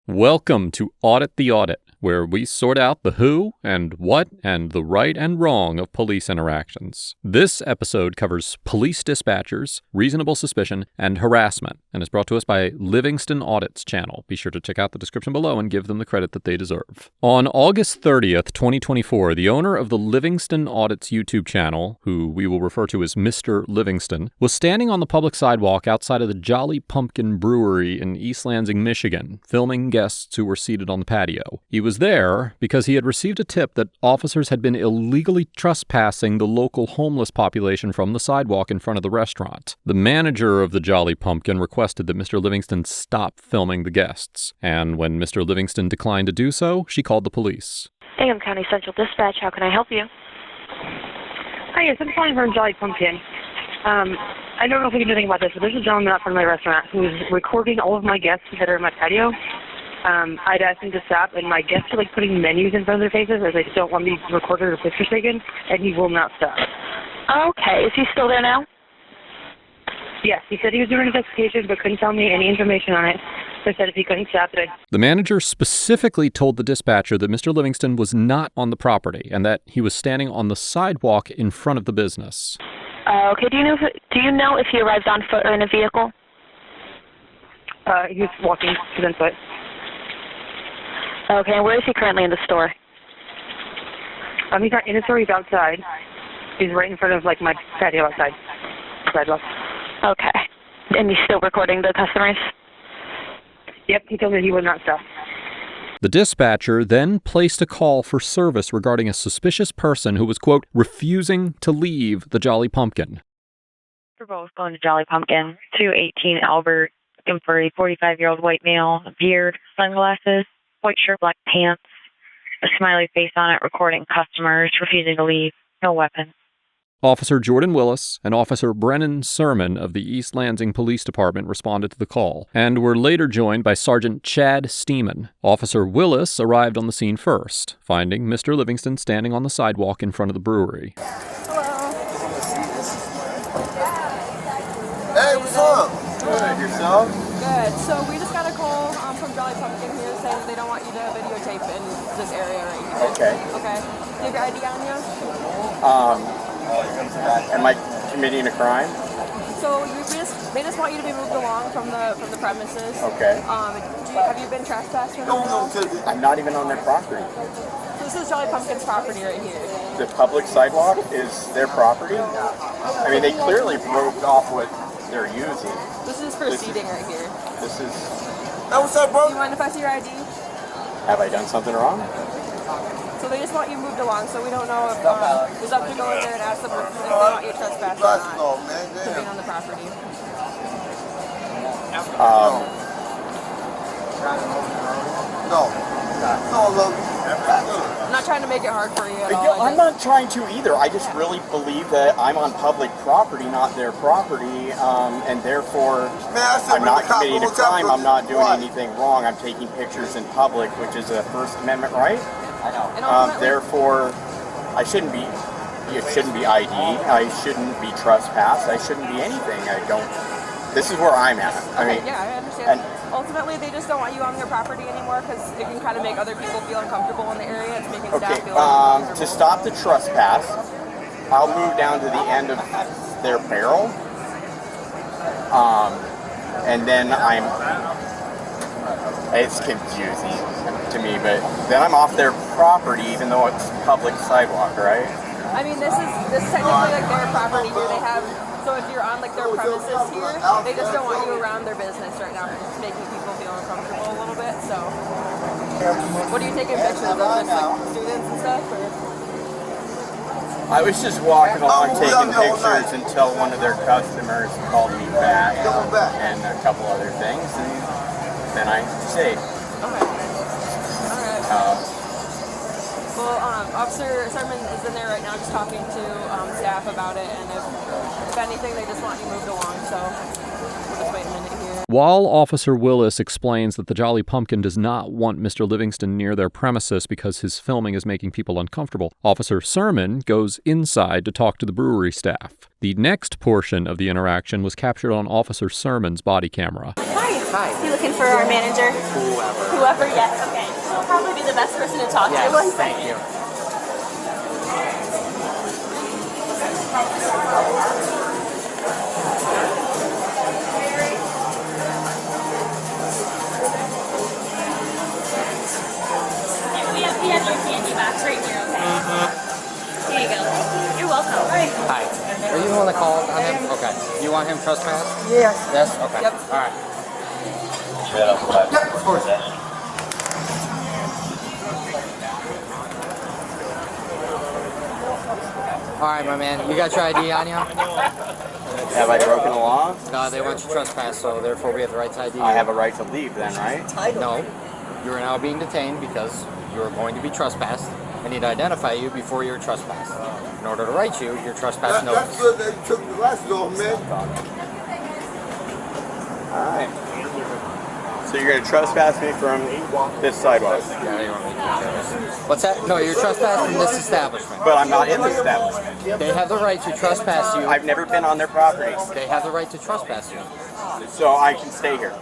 Welcome to Audit the Audit, where we sort out the who and what and the right and wrong of police interactions. This episode covers police dispatchers, reasonable suspicion, and harassment, and is brought to us by Livingston Audit's channel. Be sure to check out the description below and give them the credit that they deserve. On August 30th, 2024, the owner of the Livingston Audit's YouTube channel, who we will refer to as Mr. Livingston, was standing on the public sidewalk outside of the Jolly Pumpkin Brewery in East Lansing, Michigan, filming guests who were seated on the patio. He was there because he had received a tip that officers had been illegally trespassing the local homeless population from the sidewalk in front of the restaurant. The manager of the Jolly Pumpkin requested that Mr. Livingston stop filming the guests, and when Mr. Livingston declined to do so, she called the police. Hingham County Central Dispatch, how can I help you? Hi, yes, I'm calling from Jolly Pumpkin. I don't know if we can do anything about this, but there's a gentleman out front of my restaurant who's recording all of my guests that are in my patio. I'd asked him to stop, and my guests are putting menus in front of their faces as they don't want me recorded or pictures taken, and he will not stop. Okay, is he still there now? Yes, he said he was doing an investigation but couldn't tell me any information on it. So I said if he couldn't stop it, The manager specifically told the dispatcher that Mr. Livingston was not on the property and that he was standing on the sidewalk in front of the business. Okay, do you know if he arrived on foot or in a vehicle? He was walking to foot. Okay, and where is he currently in the store? He's not in the store, he's outside. He's right in front of, my patio outside. Sidewalk. Okay. And he's still recording the customers? Yep, he told me he would not stop. The dispatcher then placed a call for service regarding a suspicious person who was, quote, refusing to leave the Jolly Pumpkin. Provoke going to Jolly Pumpkin, 218 Albert, looking for a 45-year-old white male, beard, sunglasses, white shirt, black pants, a smiley face on it, recording customers, refusing to leave, no weapon. Officer Jordan Willis and Officer Brennan Sermon of the East Lansing Police Department responded to the call, and were later joined by Sergeant Chad Steeman. Officer Willis arrived on the scene first, finding Mr. Livingston standing on the sidewalk in front of the brewery. Hello. Hey, what's up? Good. Yourself? Good. So we just got a call from Jolly Pumpkin here saying they don't want you to videotape in this area right here. Okay. Okay. Do you have your ID on you? Am I committing a crime? So they just want you to be moved along from the premises. Okay. Have you been trespassed? No. I'm not even on their property. So this is Jolly Pumpkin's property right here. The public sidewalk is their property? I mean, they clearly broke off what they're using. This is for seating right here. This is... Hey, what's up, bro? Do you mind if I see your ID? Have I done something wrong? So they just want you moved along, so we don't know if it's up to go in there and ask them if they want you trespassed or not to be on the property. I'm not trying to make it hard for you at all. I'm not trying to either. I just really believe that I'm on public property, not their property, and therefore I'm not committing a crime. I'm not doing anything wrong. I'm taking pictures in public, which is a First Amendment right. Therefore, it shouldn't be ID. I shouldn't be trespassed. I shouldn't be anything. This is where I'm at. Yeah, I understand. Ultimately, they just don't want you on their property anymore because it can kind of make other people feel uncomfortable in the area. It's making staff feel uncomfortable. To stop the trespass, I'll move down to the end of their barrel, and then it's confusing to me, but then I'm off their property even though it's public sidewalk, right? I mean, this is technically their property here. They have, so if you're on their premises here, they just don't want you around their business right now. It's making people feel uncomfortable a little bit, so. What are you taking pictures of? Just students and stuff? Or? I was just walking along taking pictures until one of their customers called me back and a couple other things, and then I stayed. Okay. Alright. Well, Officer Sermon is in there right now just talking to staff about it, and if anything, they just want you moved along, so we'll just wait a minute here. While Officer Willis explains that the Jolly Pumpkin does not want Mr. Livingston near their premises because his filming is making people uncomfortable, Officer Sermon goes inside to talk to the brewery staff. The next portion of the interaction was captured on Officer Sermon's body camera. Hi. Hi. You looking for our manager? Whoever. Whoever, yes, okay. She'll probably be the best person to talk to. Yes, thank you. We have your candy box right here, okay? Here you go. You're welcome. Hi. Are you the one that called on him? Okay. You want him trespass? Yes. Yes? Okay. Yep. All right. Yep, of course. All right, my man. You got your ID on you? Have I broken the law? No, they want you trespass, so therefore we have the right to ID. I have a right to leave then, right? No. You are now being detained because you are going to be trespassed. I need to identify you before you're trespassed. In order to write you your trespass notice. That's what they took the glasses off, man. Alright. So you're going to trespass me from this sidewalk? Yeah, you want me to. What's that? No, you're trespassing from this establishment. But I'm not in the establishment. They have the right to trespass you. I've never been on their property. They have the right to trespass you. So I can stay here.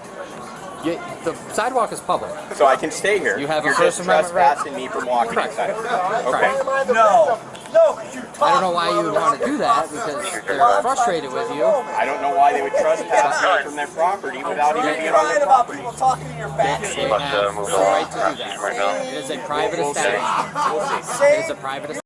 The sidewalk is public. So I can stay here. You have a You're First just Amendment right. trespassing me from walking Correct. inside. Correct. Okay. No. I don't know why you would want to do that because they're frustrated with you. I don't know why they would trespass me from their property without even being on their property. They have the right to do that. It is a private establishment. It is a private establishment.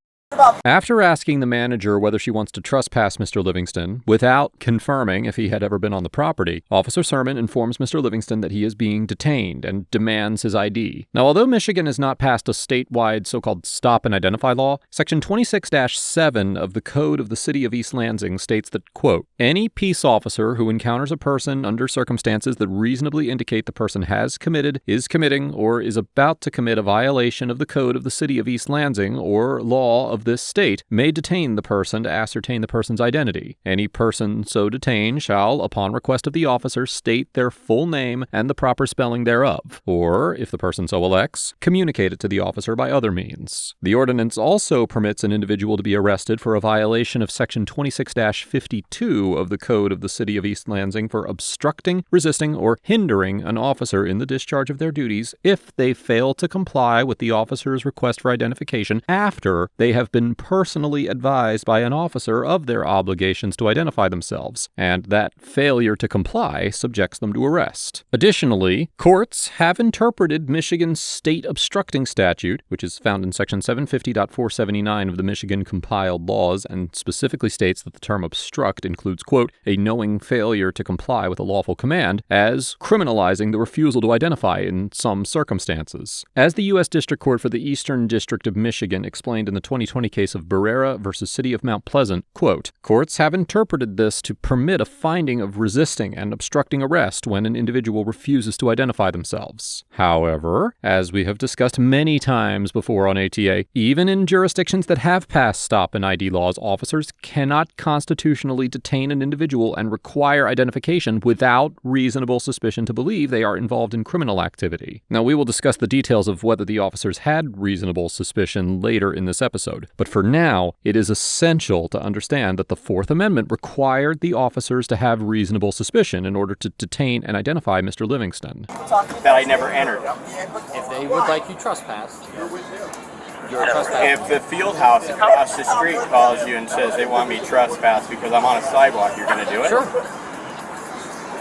After asking the manager whether she wants to trespass Mr. Livingston without confirming if he had ever been on the property, Officer Sermon informs Mr. Livingston that he is being detained and demands his ID. Now, although Michigan has not passed a statewide so-called stop and identify law, Section 26-7 of the Code of the City of East Lansing states that, quote, any peace officer who encounters a person under circumstances that reasonably indicate the person has committed, is committing, or is about to commit a violation of the Code of the City of East Lansing or law of this state may detain the person to ascertain the person's identity. Any person so detained shall, upon request of the officer, state their full name and the proper spelling thereof, or, if the person so elects, communicate it to the officer by other means. The ordinance also permits an individual to be arrested for a violation of Section 26-52 of the Code of the City of East Lansing for obstructing, resisting, or hindering an officer in the discharge of their duties if they fail to comply with the officer's request for identification after they have been personally advised by an officer of their obligations to identify themselves, and that failure to comply subjects them to arrest. Additionally, courts have interpreted Michigan's state obstructing statute, which is found in Section 750.479 of the Michigan compiled laws, and specifically states that the term obstruct includes, quote, a knowing failure to comply with a lawful command, as criminalizing the refusal to identify in some circumstances. As the U.S. District Court for the Eastern District of Michigan explained in the 2020 case of Barrera versus City of Mount Pleasant, quote, courts have interpreted this to permit a finding of resisting and obstructing arrest when an individual refuses to identify themselves. However, as we have discussed many times before on ATA, even in jurisdictions that have passed stop and ID laws, officers cannot constitutionally detain an individual and require identification without reasonable suspicion to believe they are involved in criminal activity. Now, we will discuss the details of whether the officers had reasonable suspicion later in this episode. But for now, it is essential to understand that the Fourth Amendment required the officers to have reasonable suspicion in order to detain and identify Mr. Livingston. That I never entered. If they would like you trespassed, you're trespassing. If the field house across the street calls you and says they want me trespassed because I'm on a sidewalk, you're going to do it? Sure.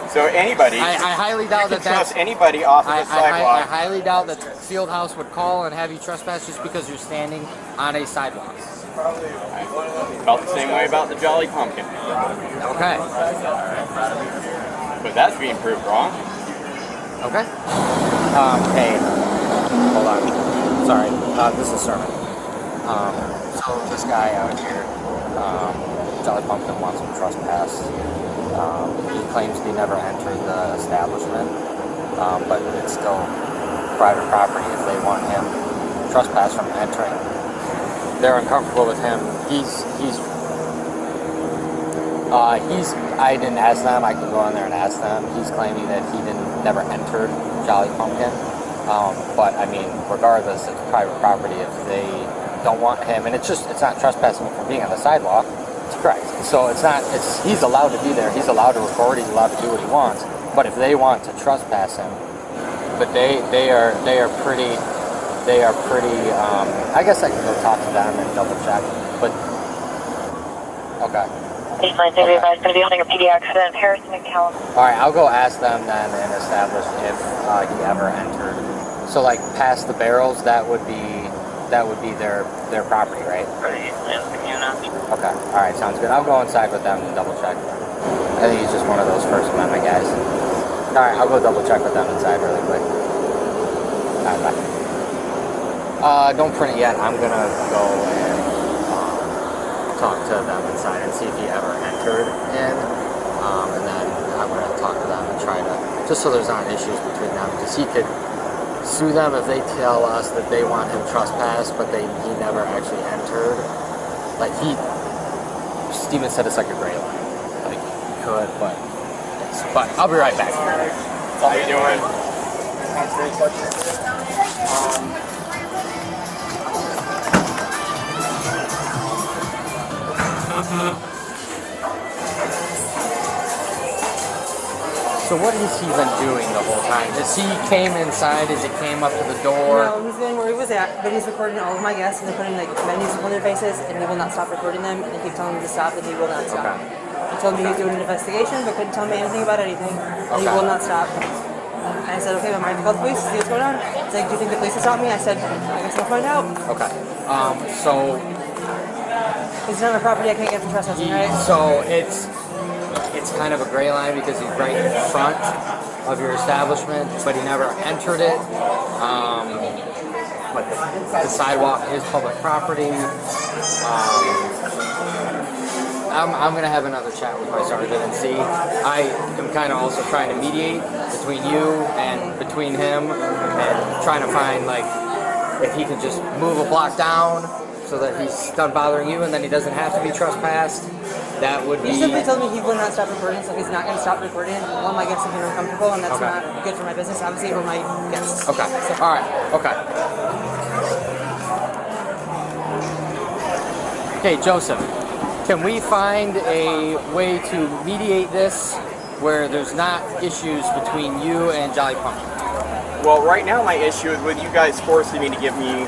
So anybody, I highly doubt that trust anybody off of the sidewalk. I highly doubt that Fieldhouse would call and have you trespass just because you're standing on a sidewalk. Felt the same way about the Jolly Pumpkin. Okay. But that's being proved wrong. Okay. Hey, hold on. Sorry, this is Sermon. So this guy out here, Jolly Pumpkin wants him trespassed. He claims he never entered the establishment, but it's still private property if they want him trespassed from entering. They're uncomfortable with him. I didn't ask them. I can go in there and ask them. He's claiming that he never entered Jolly Pumpkin. But I mean, regardless, it's private property if they don't want him, and it's not trespassing from being on the sidewalk. It's correct. So he's allowed to be there. He's allowed to record. He's allowed to do what he wants. But if they want to trespass him, but they are pretty. I guess I can go talk to them and double check. But okay. Baseline 35 is going to be holding a PD accident, Harrison and California. All right, I'll go ask them then and establish if he ever entered. So like past the barrels, that would be their property, right? Pretty easily in the unit. Okay. All right, sounds good. I'll go inside with them and double check. I think he's just one of those First Amendment guys. All right, I'll go double check with them inside really quick. All right, bye. Don't print it yet. I'm gonna go and talk to them inside and see if he ever entered in, and then I'm gonna talk to them and try to, just so there's not issues between them, because he could sue them if they tell us that they want him trespassed, but he never actually entered. Like Steven said, it's like a gray line. Like he could, but I'll be right back. How you doing? So what has he been doing the whole time? As he came inside, as he came up to the door? No, he's been where he was at, but he's recording all of my guests, and they're putting like menus in front of their faces, and he will not stop recording them, and they keep telling him to stop, and he will not stop. Okay. He told me he was doing an investigation, but couldn't tell me anything about anything, and he will not stop. And I said, okay, I'm going to call the police, see what's going on. He's like, do you think the police will stop me? I said, I guess we'll find out. Okay. So It's not a property I can't get for trespassing, right? So it's kind of a gray line because he's right in front of your establishment, but he never entered it. But the sidewalk is public property. I'm going to have another chat with my sergeant and see. I am kind of also trying to mediate between you and between him and trying to find, like, if he can just move a block down so that he's done bothering you and then he doesn't have to be trespassed. That would be... He simply told me he would not stop recording, so he's not going to stop recording. All my guests have been uncomfortable, and that's not good for my business, obviously, or my guests. Okay. So. All right. Okay. Okay, Joseph, can we find a way to mediate this where there's not issues between you and Jolly Pumpkin? Well, right now my issue is with you guys forcing me to give you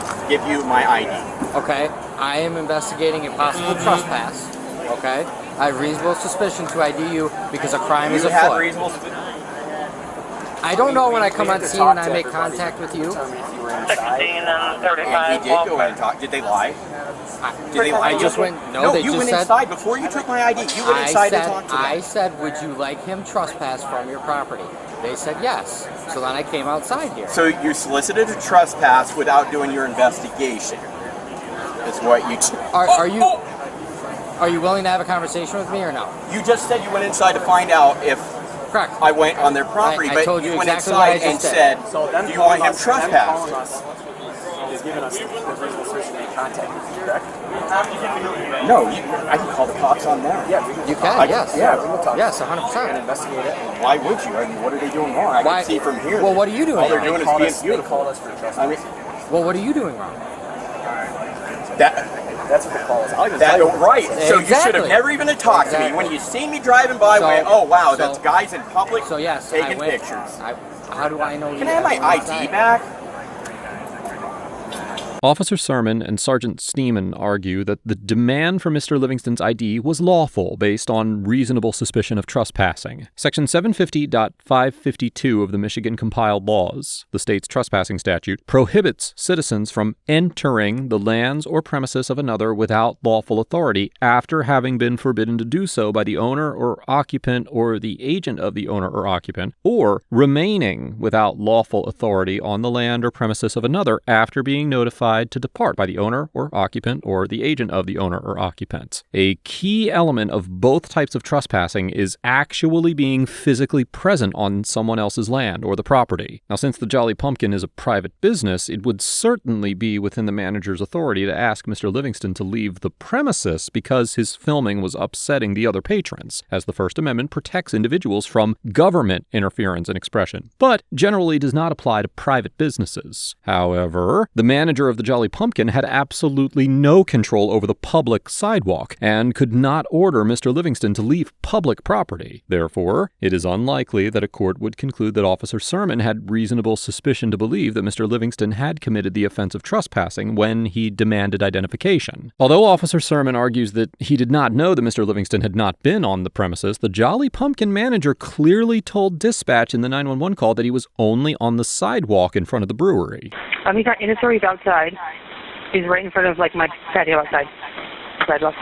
my ID. Okay. I am investigating a possible trespass. Okay. I have reasonable suspicion to ID you because a crime is afoot. You have reasonable suspicion? I don't know when I come on scene and I make contact with you. 16 and 35. And he did go in and talk. Did they lie? Did they lie? I just went. No, they you just went said. inside before you took my ID. You went inside and talked to them. I said, would you like him trespass from your property? They said yes. So then I came outside here. So you solicited a trespass without doing your investigation. Is what you. Are you willing to have a conversation with me or no? You just said you went inside to find out if. Correct. I went on their property, I but told you went exactly what I inside and just said, said. do you want him trespassed? Is giving us the reasonable suspicion to contact you, correct? No, I can call the cops on them. Yeah, you can. Yes. Yeah, we will talk. Yes, 100%. And investigate it. Why would you? I mean, what are they doing wrong? I can see from here. Well, what are you doing All they're wrong? doing is being beautiful. They called us for trespass. I mean, Well, what are you doing wrong? That's what the call is. Right. So you should Exactly. have never even talked to me. When you seen me driving by, went, oh wow, that's guys in public taking pictures. How do I know? Can I have my ID back? Officer Sermon and Sergeant Steeman argue that the demand for Mr. Livingston's ID was lawful based on reasonable suspicion of trespassing. Section 750.552 of the Michigan Compiled Laws, the state's trespassing statute, prohibits citizens from entering the lands or premises of another without lawful authority after having been forbidden to do so by the owner or occupant or the agent of the owner or occupant, or remaining without lawful authority on the land or premises of another after being notified to depart by the owner or occupant or the agent of the owner or occupant. A key element of both types of trespassing is actually being physically present on someone else's land or the property. Now, since the Jolly Pumpkin is a private business, it would certainly be within the manager's authority to ask Mr. Livingston to leave the premises because his filming was upsetting the other patrons, as the First Amendment protects individuals from government interference and expression, but generally does not apply to private businesses. However, the manager of the Jolly Pumpkin had absolutely no control over the public sidewalk and could not order Mr. Livingston to leave public property. Therefore, it is unlikely that a court would conclude that Officer Sermon had reasonable suspicion to believe that Mr. Livingston had committed the offense of trespassing when he demanded identification. Although Officer Sermon argues that he did not know that Mr. Livingston had not been on the premises, the Jolly Pumpkin manager clearly told dispatch in the 911 call that he was only on the sidewalk in front of the brewery. He's not in his store, he's outside. He's right in front of, my patio outside. Sidewalk.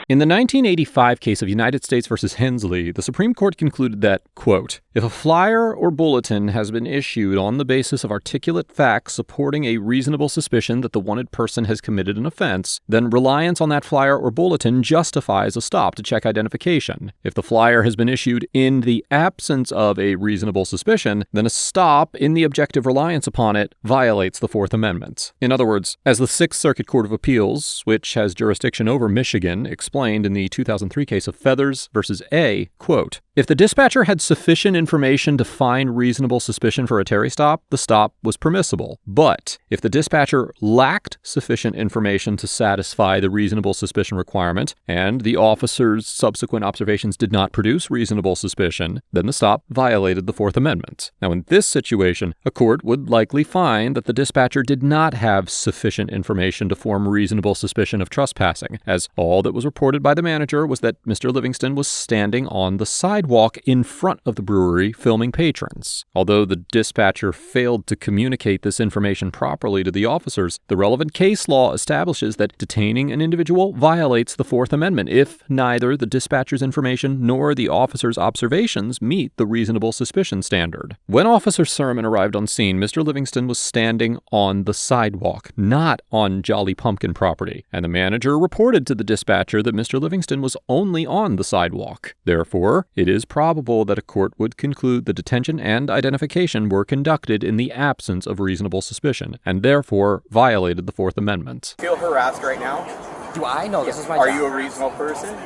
In the 1985 case of United States v. Hensley, the Supreme Court concluded that, quote, if a flyer or bulletin has been issued on the basis of articulate facts supporting a reasonable suspicion that the wanted person has committed an offense, then reliance on that flyer or bulletin justifies a stop to check identification. If the flyer has been issued in the absence of a reasonable suspicion, then a stop in the objective reliance upon it violates the Fourth Amendment. In other words, as the Sixth Circuit Court of Appeals, which has jurisdiction over Michigan, explained in the 2003 case of Feathers v. A, quote, if the dispatcher had sufficient information to find reasonable suspicion for a Terry stop, the stop was permissible. But if the dispatcher lacked sufficient information to satisfy the reasonable suspicion requirement, and the officer's subsequent observations did not produce reasonable suspicion, then the stop violated the Fourth Amendment. Now, in this situation, a court would likely find that the dispatcher did not have sufficient information to form reasonable suspicion of trespassing, as all that was reported by the manager was that Mr. Livingston was standing on the sidewalk in front of the brewery filming patrons. Although the dispatcher failed to communicate this information properly to the officers, the relevant case law establishes that detaining an individual violates the Fourth Amendment if neither the dispatcher's information nor the officer's observations meet the reasonable suspicion standard. When Officer Sermon arrived on scene, Mr. Livingston was standing on the sidewalk, not on Jolly Pumpkin property, and the manager reported to the dispatcher that Mr. Livingston was only on the sidewalk. Therefore, it is probable that a court would conclude the detention and identification were conducted in the absence of reasonable suspicion, and therefore violated the Fourth Amendment. Feel harassed right now? Do I know this is my Are job? you a reasonable person?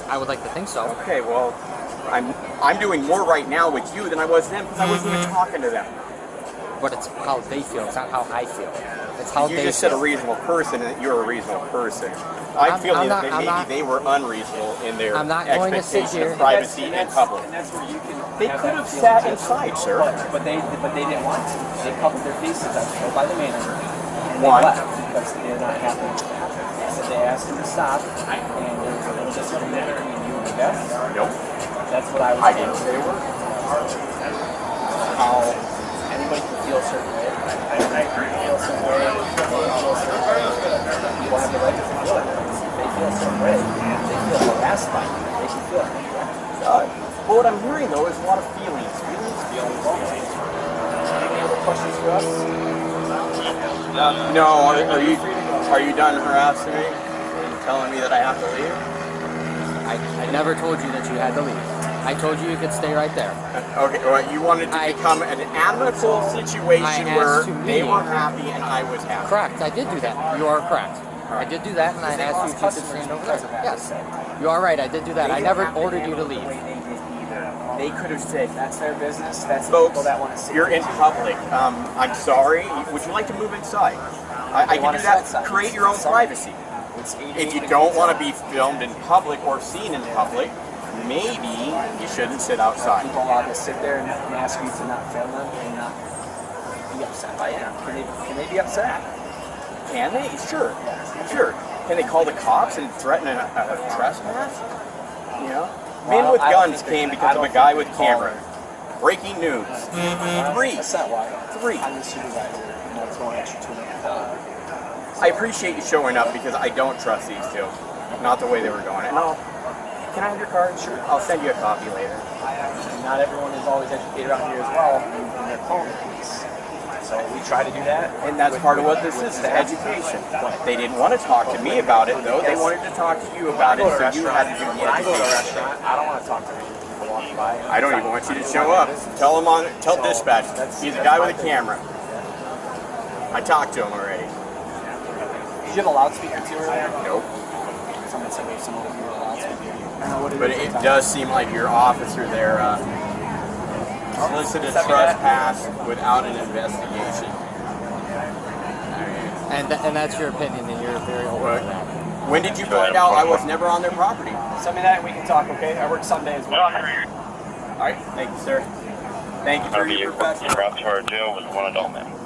I would like to think so. Okay, well, I'm doing more right now with you than I was then because I wasn't even talking to them. But it's how they feel. It's not how I feel. It's how you they just feel. said a reasonable person, and you're a reasonable person. I feel that maybe they were unreasonable in their expectation of privacy in public. And that's where you can. They could have sat inside, sir. But they didn't want to. They covered their faces. I was told by the manager. And Why? They left because they're not happy with that. So they asked him to stop, and there was a little disagreement between you and the guests. Nope. That's what I was. I didn't say a word. How anybody can feel a certain way. I feel a certain way. People have the right to feel it. If they feel a certain way, they feel harassed by you. They should feel it. But what I'm hearing though is a lot of feelings. Any other questions for us? No. Are you done harassing me? Telling me that I have to leave? I never told you that you had to leave. I told you you could stay right there. Okay, well, you wanted to become an amicable situation where they were happy and I was happy. Correct, I did do that. You are correct. I did do that, and I asked you if you could stand over there. Yes, you are right, I did do that. I never ordered you to leave. They could have said, that's their business, that's the Folks, people that want to see. You're in public. I'm sorry. Would you like to move inside? I can do that. Create your own privacy. If you don't want to be filmed in public or seen in public, maybe you shouldn't sit outside. People allowed to sit there and ask you to not film them and not be upset by it. Can they be upset? Can they? Sure. Can they call the cops and threaten a trespass? You know? Men with guns came because of a guy with camera. Breaking news. That's not why. 3. I'm the supervisor, and that's going at you too. I appreciate you showing up because I don't trust these two. Not the way they were going. And can I have your card? Sure. I'll send you a copy later. Not everyone is always educated around here as well in their phone police. So we try to do that. And that's part of what this is education. They didn't want to talk to me about it, though. They wanted to talk to you about it, so you had to do the When I go to a education. restaurant, I don't want to talk to people walking by. I don't even want you to show up. Tell dispatch. He's a guy with a camera. I talked to him already. Did you have a loudspeaker too earlier? Nope. Someone said there was some other people with a loudspeaker. But it does seem like your officer there solicited trespass without an investigation. And that's your opinion, and you're very open to that. When did you find out I was never on their property? Send me that and we can talk, okay? I work Sunday as well. All right, thank you, sir. Thank you for your professionalism. Brought to our jail with one adult man.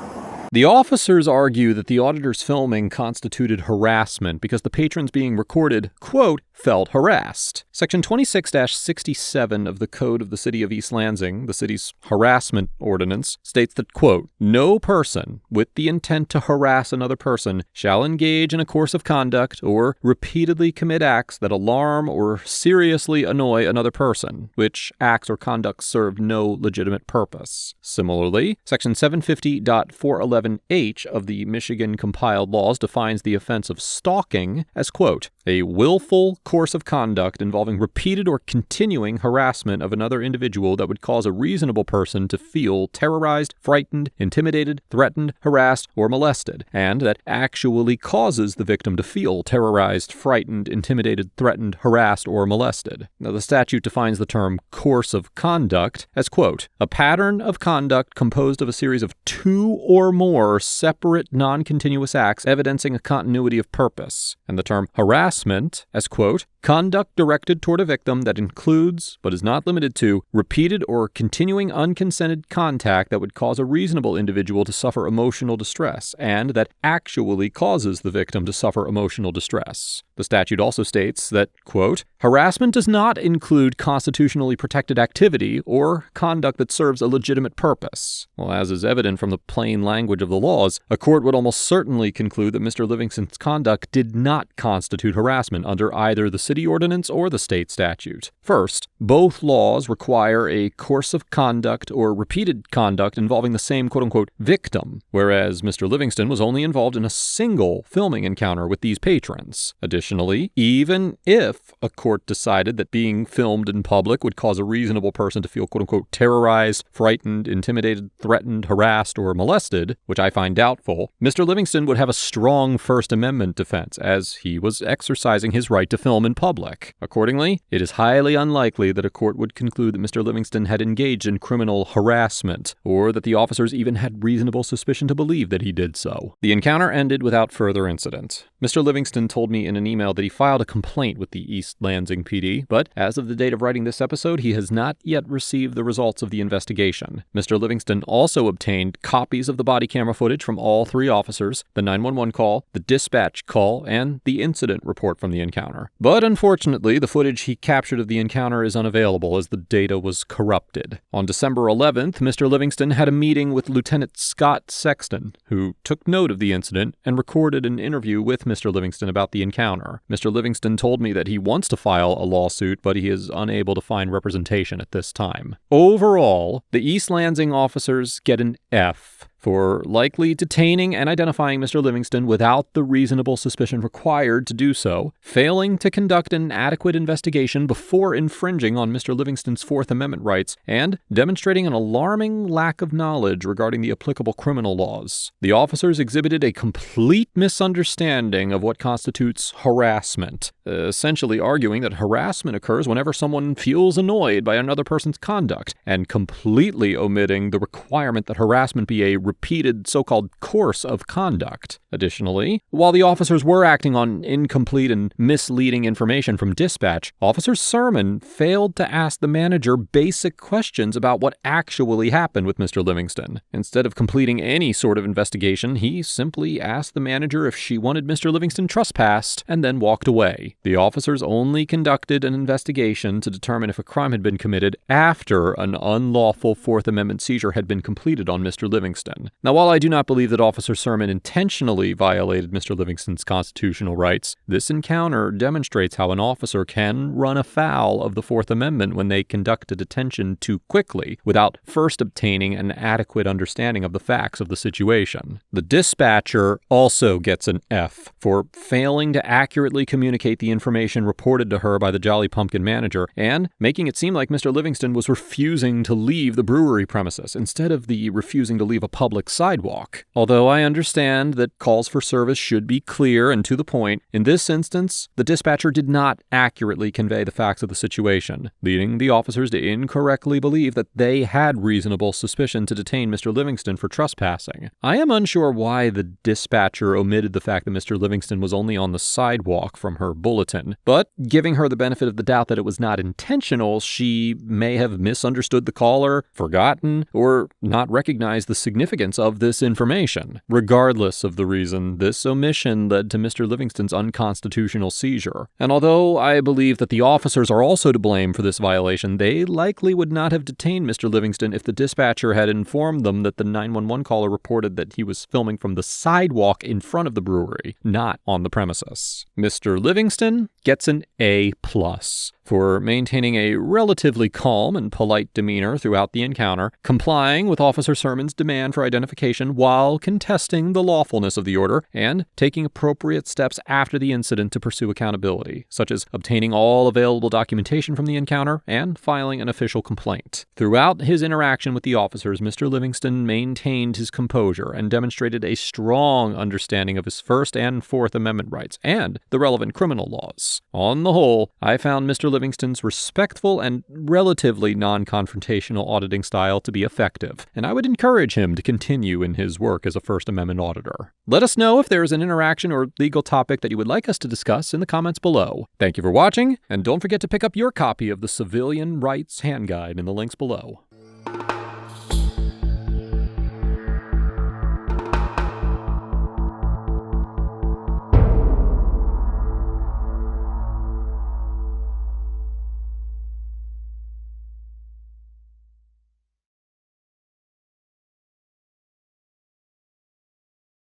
The officers argue that the auditor's filming constituted harassment because the patrons being recorded, quote, felt harassed. Section 26-67 of the Code of the City of East Lansing, the city's harassment ordinance, states that, quote, no person with the intent to harass another person shall engage in a course of conduct or repeatedly commit acts that alarm or seriously annoy another person, which acts or conducts serve no legitimate purpose. Similarly, Section 750.411H of the Michigan compiled laws defines the offense of stalking as, quote, a willful course of conduct involving repeated or continuing harassment of another individual that would cause a reasonable person to feel terrorized, frightened, intimidated, threatened, harassed, or molested, and that actually causes the victim to feel terrorized, frightened, intimidated, threatened, harassed, or molested. Now, the statute defines the term course of conduct as, quote, a pattern of conduct composed of a series of two or more separate non-continuous acts evidencing a continuity of purpose, and the term harassment as, quote, conduct directed toward a victim that includes, but is not limited to, repeated or continuing unconsented contact that would cause a reasonable individual to suffer emotional distress, and that actually causes the victim to suffer emotional distress. The statute also states that, quote, harassment does not include constitutionally protected activity or conduct that serves a legitimate purpose. Well, as is evident from the plain language of the laws, a court would almost certainly conclude that Mr. Livingston's conduct did not constitute harassment under either the city ordinance or the state statute. First, both laws require a course of conduct or repeated conduct involving the same quote-unquote victim, whereas Mr. Livingston was only involved in a single filming encounter with these patrons. Additionally, even if a court decided that being filmed in public would cause a reasonable person to feel quote-unquote terrorized, frightened, intimidated, threatened, harassed, or molested, which I find doubtful, Mr. Livingston would have a strong First Amendment defense, as he was exercising his right to film in public. Accordingly, it is highly unlikely that a court would conclude that Mr. Livingston had engaged in criminal harassment, or that the officers even had reasonable suspicion to believe that he did so. The encounter ended without further incident. Mr. Livingston told me in an email that he filed a complaint with the East Lansing PD, but as of the date of writing this episode, he has not yet received the results of the investigation. Mr. Livingston also obtained copies of the body camera footage from all three officers, the 911 call, the dispatch call, and the incident report from the encounter. But unfortunately, the footage he captured of the encounter is unavailable as the data was corrupted. On December 11th, Mr. Livingston had a meeting with Lieutenant Scott Sexton, who took note of the incident and recorded an interview with Mr. Livingston about the encounter. Mr. Livingston told me that he wants to file a lawsuit, but he is unable to find representation at this time. Overall, the East Lansing officers get an F for likely detaining and identifying Mr. Livingston without the reasonable suspicion required to do so, failing to conduct an adequate investigation before infringing on Mr. Livingston's Fourth Amendment rights, and demonstrating an alarming lack of knowledge regarding the applicable criminal laws. The officers exhibited a complete misunderstanding of what constitutes harassment, essentially arguing that harassment occurs whenever someone feels annoyed by another person's conduct, and completely omitting the requirement that harassment be a repeated so-called course of conduct. Additionally, while the officers were acting on incomplete and misleading information from dispatch, Officer Sermon failed to ask the manager basic questions about what actually happened with Mr. Livingston. Instead of completing any sort of investigation, he simply asked the manager if she wanted Mr. Livingston trespassed and then walked away. The officers only conducted an investigation to determine if a crime had been committed after an unlawful Fourth Amendment seizure had been completed on Mr. Livingston. Now, while I do not believe that Officer Sermon intentionally violated Mr. Livingston's constitutional rights, this encounter demonstrates how an officer can run afoul of the Fourth Amendment when they conduct a detention too quickly, without first obtaining an adequate understanding of the facts of the situation. The dispatcher also gets an F for failing to accurately communicate the information reported to her by the Jolly Pumpkin manager, and making it seem like Mr. Livingston was refusing to leave the brewery premises, instead of the refusing to leave a public public sidewalk. Although I understand that calls for service should be clear and to the point, in this instance, the dispatcher did not accurately convey the facts of the situation, leading the officers to incorrectly believe that they had reasonable suspicion to detain Mr. Livingston for trespassing. I am unsure why the dispatcher omitted the fact that Mr. Livingston was only on the sidewalk from her bulletin, but giving her the benefit of the doubt that it was not intentional, she may have misunderstood the caller, forgotten, or not recognized the significance of this information. Regardless of the reason, this omission led to Mr. Livingston's unconstitutional seizure. And although I believe that the officers are also to blame for this violation, they likely would not have detained Mr. Livingston if the dispatcher had informed them that the 911 caller reported that he was filming from the sidewalk in front of the brewery, not on the premises. Mr. Livingston gets an A+ for maintaining a relatively calm and polite demeanor throughout the encounter, complying with Officer Sermon's demand for identification while contesting the lawfulness of the order, and taking appropriate steps after the incident to pursue accountability, such as obtaining all available documentation from the encounter and filing an official complaint. Throughout his interaction with the officers, Mr. Livingston maintained his composure and demonstrated a strong understanding of his First and Fourth Amendment rights and the relevant criminal laws. On the whole, I found Mr. Livingston's respectful and relatively non-confrontational auditing style to be effective, and I would encourage him to continue in his work as a First Amendment auditor. Let us know if there is an interaction or legal topic that you would like us to discuss in the comments below. Thank you for watching, and don't forget to pick up your copy of the Civilian Rights Hand Guide in the links below.